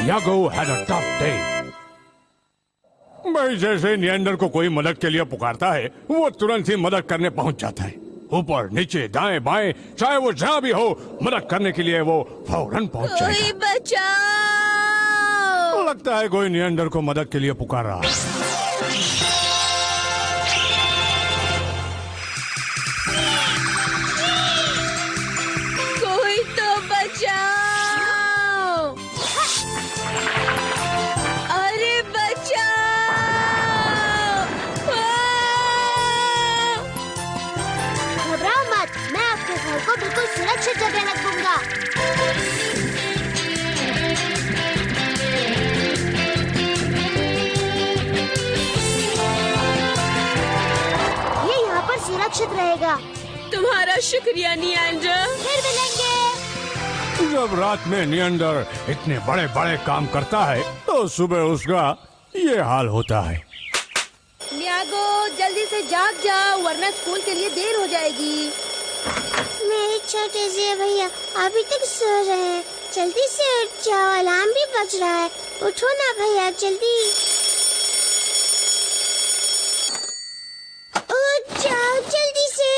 Iago had a tough day. भाई जैसे नियंडर को कोई मदद के लिए पुकारता है, वो तुरंत ही मदद करने पहुंच जाता है। ऊपर नीचे दाएं बाएं, चाहे वो जहां भी हो, मदद करने के लिए वो फौरन पहुंच जाएगा। कोई बचाओ! लगता है कोई नियंडर को मदद के लिए पुकार रहा है। कोई तो बचाओ! अरे बचाओ! घबराओ मत, मैं आपके घर को बिल्कुल सुरक्षित जगह रख दूंगा। ये यहाँ पर सुरक्षित रहेगा। तुम्हारा शुक्रिया नियंडर। फिर मिलेंगे। जब रात में नियंडर इतने बड़े बड़े काम करता है, तो सुबह उसका ये हाल होता है। नियागो, जल्दी से जाग जाओ, वरना स्कूल के लिए देर हो जाएगी। मेरे छोटे से भैया अभी तक सो रहे हैं। जल्दी से उठ जाओ, अलार्म भी बज रहा है। उठो ना भैया, जल्दी उठ जाओ, जल्दी से।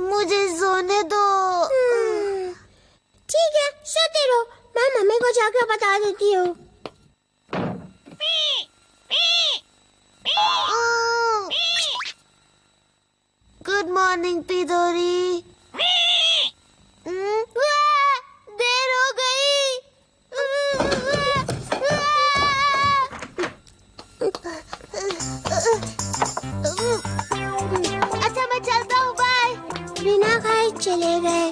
मुझे सोने दो। ठीक है, सोते रहो। मैं मम्मी को जाकर बता देती हूँ। Good morning पिदोरी। देर हो गई। अच्छा मैं चलता हूँ, बाय। बिना खाए चले गए।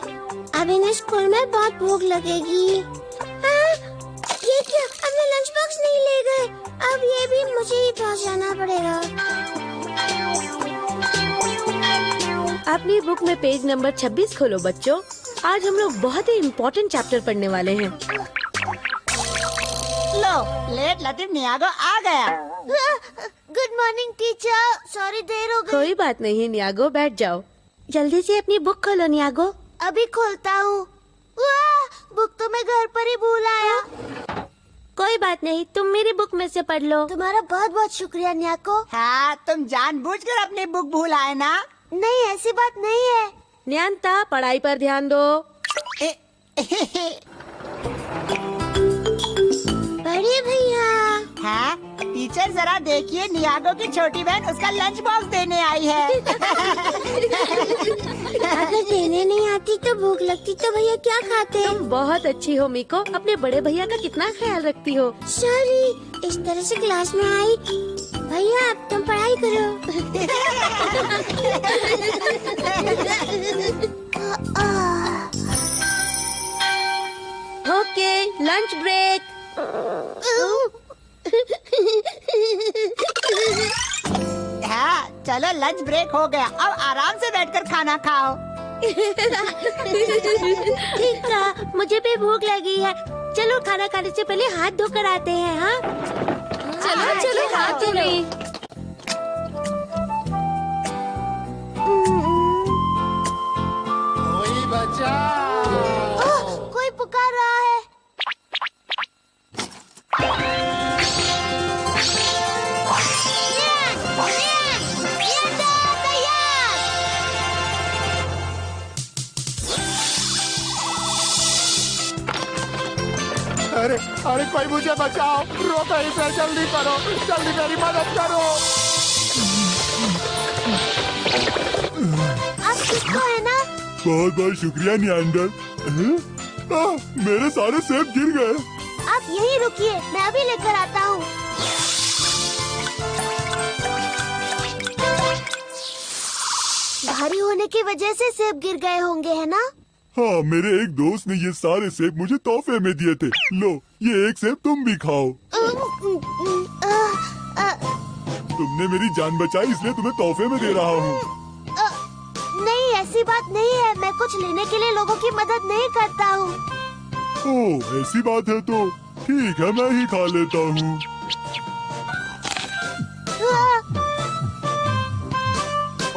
अब इन्हें स्कूल में बहुत भूख लगेगी। हाँ, ये क्या, अपने लंच बॉक्स नहीं ले गए। अब ये भी मुझे ही पहुँचाना पड़ेगा। अपनी बुक में पेज नंबर 26 खोलो बच्चों। आज हम लोग बहुत ही इम्पोर्टेंट चैप्टर पढ़ने वाले हैं। लो, लेट लतीफ नियागो आ गया। गुड मॉर्निंग टीचर, सॉरी देर हो गई। कोई बात नहीं नियागो, बैठ जाओ। जल्दी से अपनी बुक खोलो नियागो। अभी खोलता हूँ। बुक तो मैं घर पर ही भूल आया। कोई बात नहीं, तुम मेरी बुक में से पढ़ लो। तुम्हारा बहुत बहुत शुक्रिया न्याको। हाँ, तुम जानबूझकर अपनी बुक भूल आए ना? नहीं, ऐसी बात नहीं है। न्यान्ता, पढ़ाई पर ध्यान दो। बड़े भैया। हाँ, टीचर जरा देखिए, नियागो की छोटी बहन उसका लंच बॉक्स देने आई है। अगर देने नहीं आती तो भूख लगती तो भैया क्या खाते? तुम बहुत अच्छी हो मीको, अपने बड़े भैया का कितना ख्याल रखती हो। सॉरी, इस तरह से क्लास में आई। भैया अब तुम पढ़ाई करो। Okay, lunch break. हाँ, चलो लंच ब्रेक हो गया, अब आराम से बैठकर खाना खाओ। ठीक था, मुझे भी भूख लगी है। चलो खाना खाने से पहले हाथ धोकर आते हैं। हाँ चलो चलो हाथ धो लो। कोई बचाओ! कोई पुकार रहा है। अरे अरे कोई मुझे बचाओ! रोको इसे, जल्दी करो, जल्दी मेरी मदद करो। आप ठीक तो है ना? बहुत बहुत शुक्रिया नियंडर। मेरे सारे सेब गिर गए। आप यहीं रुकिए, मैं अभी लेकर आता हूँ। भारी होने की वजह से सेब गिर गए होंगे, है ना? हाँ, मेरे एक दोस्त ने ये सारे सेब मुझे तोहफे में दिए थे। लो, ये एक सेब तुम भी खाओ। तुमने मेरी जान बचाई, इसलिए तुम्हें तोहफे में दे रहा हूँ। नहीं, ऐसी बात नहीं है। मैं कुछ लेने के लिए लोगों की मदद नहीं करता हूँ। ओह, ऐसी बात है तो ठीक है, मैं ही खा लेता हूँ।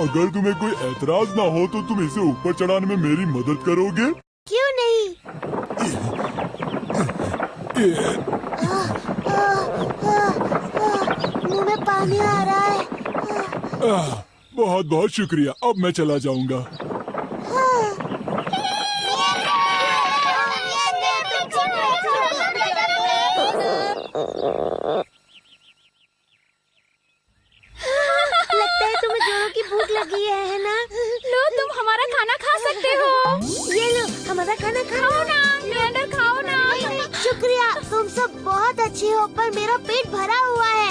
अगर तुम्हें कोई ऐतराज ना हो तो तुम इसे ऊपर चढ़ाने में मेरी मदद करोगे? क्यों नहीं? मुंह में पानी आ रहा है। बहुत बहुत शुक्रिया, अब मैं चला जाऊंगा। लगता है तुम्हें जोरों की भूख लगी है ना? लो, तुम हमारा खाना खा सकते हो। ये लो, हमारा खाना खाओ ना, नियांडर खाओ ना। शुक्रिया, तुम सब बहुत अच्छी हो, पर मेरा पेट भरा हुआ है।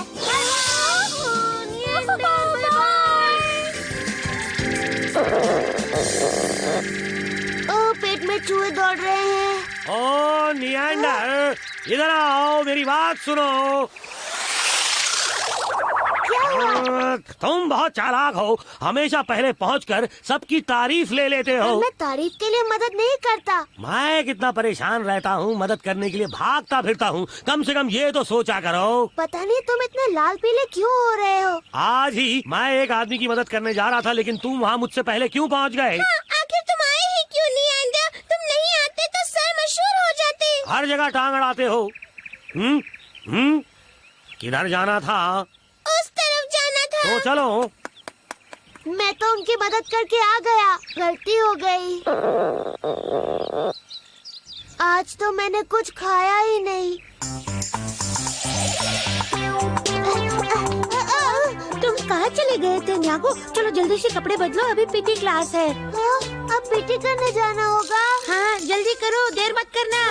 पेट में चूहे दौड़ रहे हैं। ओ नियांडर, इधर आओ, मेरी बात सुनो। क्या हुआ? तुम बहुत चालाक हो, हमेशा पहले पहुंचकर सबकी तारीफ ले लेते हो। मैं तारीफ के लिए मदद नहीं करता। मैं कितना परेशान रहता हूँ, मदद करने के लिए भागता फिरता हूँ। कम से कम ये तो सोचा करो। पता नहीं तुम इतने लाल पीले क्यों हो रहे हो। आज ही मैं एक आदमी की मदद करने जा रहा था, लेकिन तुम वहाँ मुझसे पहले क्यों पहुँच गए? आखिर तुम आए ही क्यों नहीं? तुम नहीं आते तो सर मशहूर हो जाते। हर जगह टांग अड़ाते हो। किधर जाना था? उस तरफ जाना था। तो चलो। मैं तो उनकी मदद करके आ गया, गलती हो गई। आज तो मैंने कुछ खाया ही नहीं। तुम कहाँ चले गए थे न्यागो? चलो जल्दी से कपड़े बदलो, अभी पीटी क्लास है। अब पीटी करने जाना होगा। हाँ, जल्दी करो, देर मत करना।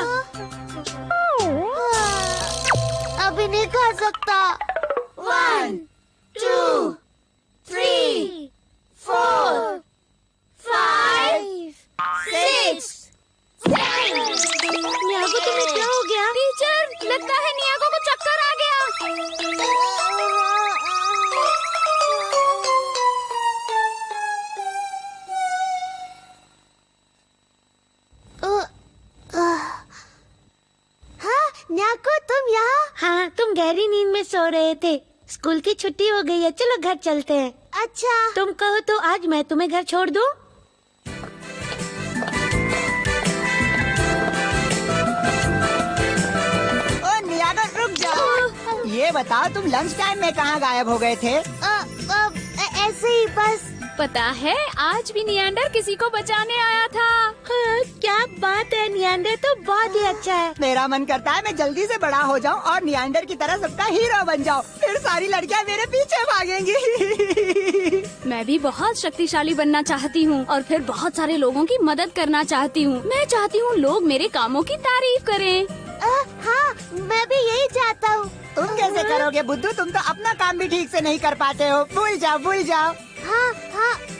अभी नहीं खा सकता। 1, 2, 3, 4, 5, 6, 7। न्यागो, तुम्हें क्या हो गया? टीचर, लगता है नियागो को चक्कर आ गया। हाँ, न्यागो तुम यहाँ? हाँ, तुम गहरी नींद में सो रहे थे। स्कूल की छुट्टी हो गई है, चलो घर चलते हैं। अच्छा, तुम कहो तो आज मैं तुम्हें घर छोड़ दूँ? ओ नियागो, रुक जाओ। ये बताओ, तुम लंच टाइम में कहाँ गायब हो गए थे? ऐसे ही बस। पता है, आज भी नियांडर किसी को बचाने आया था। हाँ, क्या बात है, नियांडर तो बहुत ही अच्छा है। मेरा मन करता है मैं जल्दी से बड़ा हो जाऊं और नियांडर की तरह सबका हीरो बन जाऊं। फिर सारी लड़कियां मेरे पीछे भागेंगी। मैं भी बहुत शक्तिशाली बनना चाहती हूँ और फिर बहुत सारे लोगों की मदद करना चाहती हूँ। मैं चाहती हूँ लोग मेरे कामों की तारीफ करें। हाँ, मैं भी यही चाहता हूँ। तुम कैसे करोगे बुद्धू? तुम तो अपना काम भी ठीक से नहीं कर पाते हो। भूल जाओ, भूल जाओ। हाँ,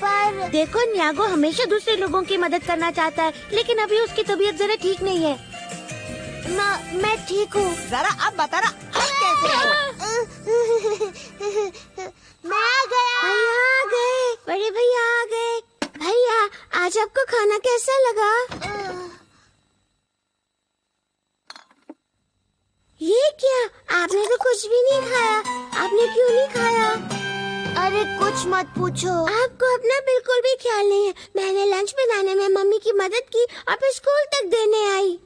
पर देखो, न्यागो हमेशा दूसरे लोगों की मदद करना चाहता है, लेकिन अभी उसकी तबीयत जरा ठीक नहीं है। मैं ठीक हूँ। जरा अब बता रहा, अब कैसे हो? मैं आ गया। भैया आ गए, बड़े भैया आ गए। भैया, आज आपको खाना कैसा लगा? ये क्या? आपने तो कुछ भी नहीं खाया। आपने क्यों नहीं खाया? अरे कुछ मत पूछो। आपको अपना बिल्कुल भी ख्याल नहीं है। मैंने लंच बनाने में मम्मी की मदद की और फिर स्कूल तक देने आई।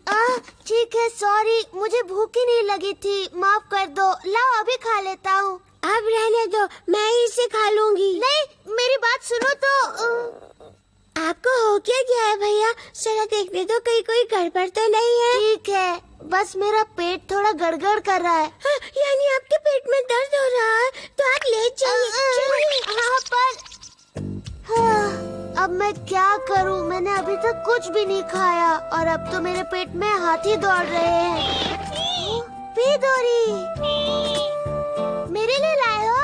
ठीक है, सॉरी, मुझे भूख ही नहीं लगी थी, माफ कर दो। लाओ, अभी खा लेता हूँ। अब रहने दो, मैं ही इसे खा लूंगी। नहीं, मेरी बात सुनो तो। आपको हो क्या गया है भैया? जरा देखने दो, कहीं कोई गड़बड़ तो नहीं है। ठीक है, बस मेरा पेट थोड़ा गड़गड़ कर रहा है। हाँ, यानी आपके पेट में दर्द हो रहा है, तो आप ले चलिए। हाँ, पर हाँ, अब मैं क्या करूं? मैंने अभी तक कुछ भी नहीं खाया और अब तो मेरे पेट में हाथी दौड़ रहे हैं। पीदोरी, मेरे लिए लाए हो?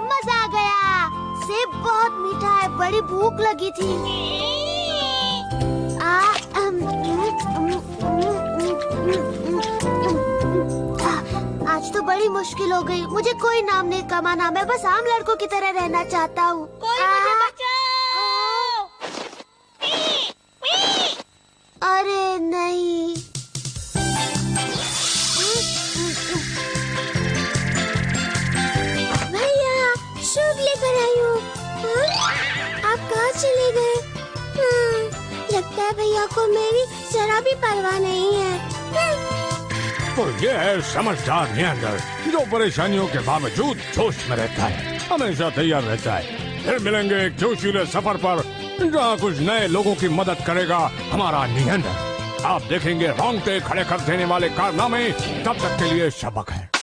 मजा आ गया। सेब बहुत मीठा है, बड़ी भूख लगी थी। आज तो बड़ी मुश्किल हो गई। मुझे कोई नाम नहीं कमाना, मैं बस आम लड़कों की तरह रहना चाहता हूँ। अरे नहीं, भैया, सूप लेकर आई हूँ। आप कहाँ चले गए? भैया को मेरी जरा भी परवाह नहीं है। तो ये है समझदार नियंदर, जो परेशानियों के बावजूद जोश में रहता है, हमेशा तैयार रहता है। फिर मिलेंगे एक जोशीले सफर पर, जहाँ कुछ नए लोगों की मदद करेगा हमारा नियंदर। आप देखेंगे रोंगटे खड़े कर देने वाले कारनामे। तब तक के लिए सबक है।